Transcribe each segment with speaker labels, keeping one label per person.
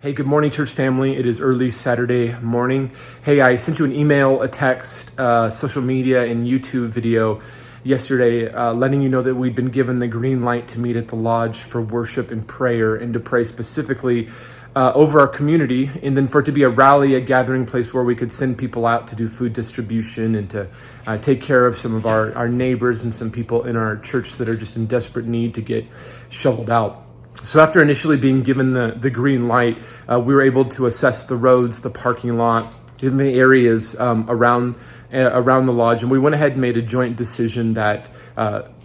Speaker 1: Hey, good morning, church family. It is early Saturday morning. Hey, I sent you an email, a text, social media, and YouTube video yesterday letting you know that we'd been given the green light to meet at the lodge for worship and prayer, and to pray specifically over our community, and then for it to be a rally, a gathering place where we could send people out to do food distribution and to take care of some of our neighbors and some people in our church that are just in desperate need to get shoveled out. So after initially being given the green light, we were able to assess the roads, the parking lot, in the areas around the lodge, and we went ahead and made a joint decision that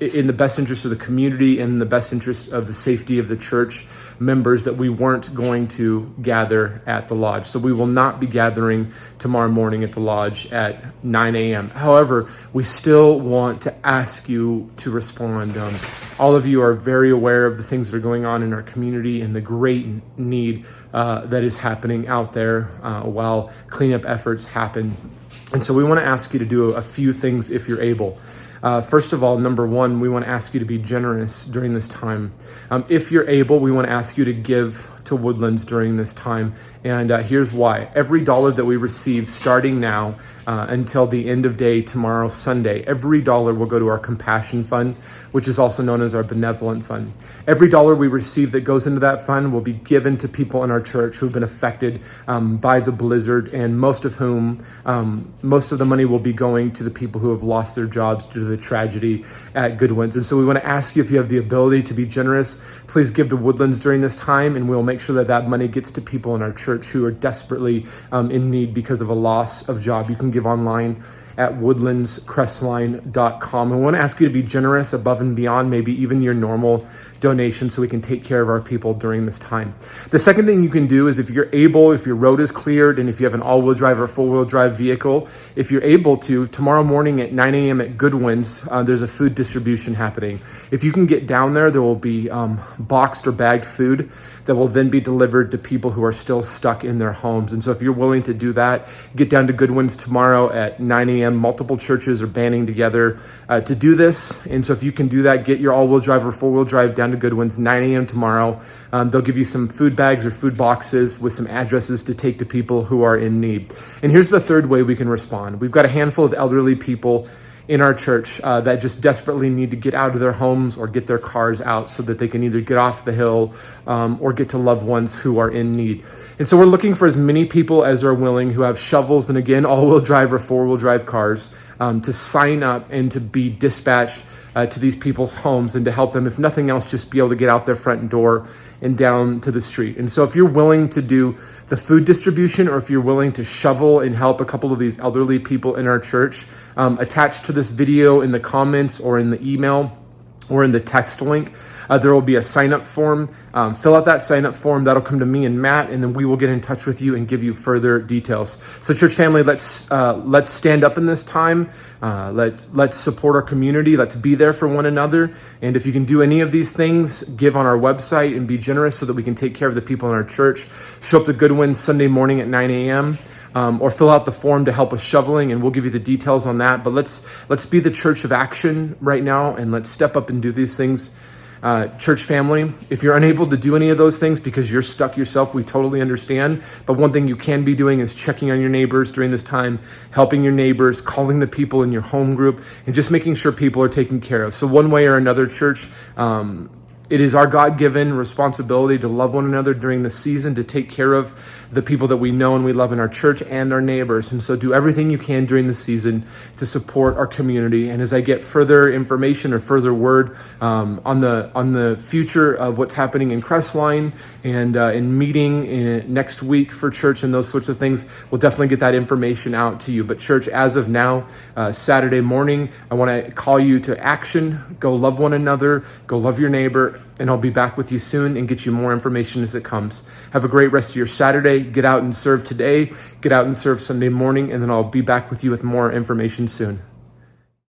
Speaker 1: in the best interest of the community and in the best interest of the safety of the church members, that we weren't going to gather at the lodge. So we will not be gathering tomorrow morning at the lodge at 9 a.m. However, we still want to ask you to respond. All of you are very aware of the things that are going on in our community and the great need that is happening out there while cleanup efforts happen. And so we want to ask you to do a few things if you're able. First of all, number one, we want to ask you to be generous during this time. If you're able, we want to ask you to give to Woodlands during this time. And here's why. Every dollar that we receive starting now until the end of day tomorrow, Sunday, every dollar will go to our compassion fund, which is also known as our benevolent fund. Every dollar we receive that goes into that fund will be given to people in our church who've been affected by the blizzard, and most of the money will be going to the people who have lost their jobs due to the tragedy at Goodwin's. And so we want to ask you, if you have the ability to be generous, please give to Woodlands during this time, and we'll make sure that that money gets to people in our church who are desperately in need because of a loss of job. You can give online at woodlandscrestline.com. And we want to ask you to be generous above and beyond maybe even your normal donation, so we can take care of our people during this time. The second thing you can do is, if you're able, if your road is cleared, and if you have an all-wheel drive or full-wheel drive vehicle, if you're able to, tomorrow morning at 9 a.m. at Goodwin's, there's a food distribution happening. If you can get down there will be boxed or bagged food that will then be delivered to people who are still stuck in their homes. And so if you're willing to do that, get down to Goodwin's tomorrow at 9 a.m. Multiple churches are banding together to do this. And so if you can do that, get your all-wheel drive or four-wheel drive down to Goodwin's 9 a.m. tomorrow. They'll give you some food bags or food boxes with some addresses to take to people who are in need. And here's the third way we can respond. We've got a handful of elderly people in our church that just desperately need to get out of their homes or get their cars out so that they can either get off the hill or get to loved ones who are in need. And so we're looking for as many people as are willing, who have shovels and, again, all-wheel drive or four-wheel drive cars, to sign up and to be dispatched to these people's homes, and to help them, if nothing else, just be able to get out their front door and down to the street. And so if you're willing to do the food distribution, or if you're willing to shovel and help a couple of these elderly people in our church, attached to this video in the comments or in the email or in the text link, there will be a sign-up form. Fill out that sign-up form. That'll come to me and Matt, and then we will get in touch with you and give you further details. So, church family, let's stand up in this time. Let's support our community. Let's be there for one another. And if you can do any of these things, give on our website and be generous so that we can take care of the people in our church. Show up to Goodwin's Sunday morning at 9 a.m. Or fill out the form to help with shoveling, and we'll give you the details on that. But let's be the church of action right now, and let's step up and do these things. Church family, if you're unable to do any of those things because you're stuck yourself, we totally understand. But one thing you can be doing is checking on your neighbors during this time, helping your neighbors, calling the people in your home group, and just making sure people are taken care of. So one way or another, church, it is our God-given responsibility to love one another during this season, to take care of the people that we know and we love in our church and our neighbors. And so do everything you can during this season to support our community. And as I get further information or further word on the future of what's happening in Crestline and in meeting next week for church and those sorts of things, we'll definitely get that information out to you. But church, as of now, Saturday morning, I want to call you to action. Go love one another. Go love your neighbor. And I'll be back with you soon and get you more information as it comes. Have a great rest of your Saturday. Get out and serve today. Get out and serve Sunday morning. And then I'll be back with you with more information soon.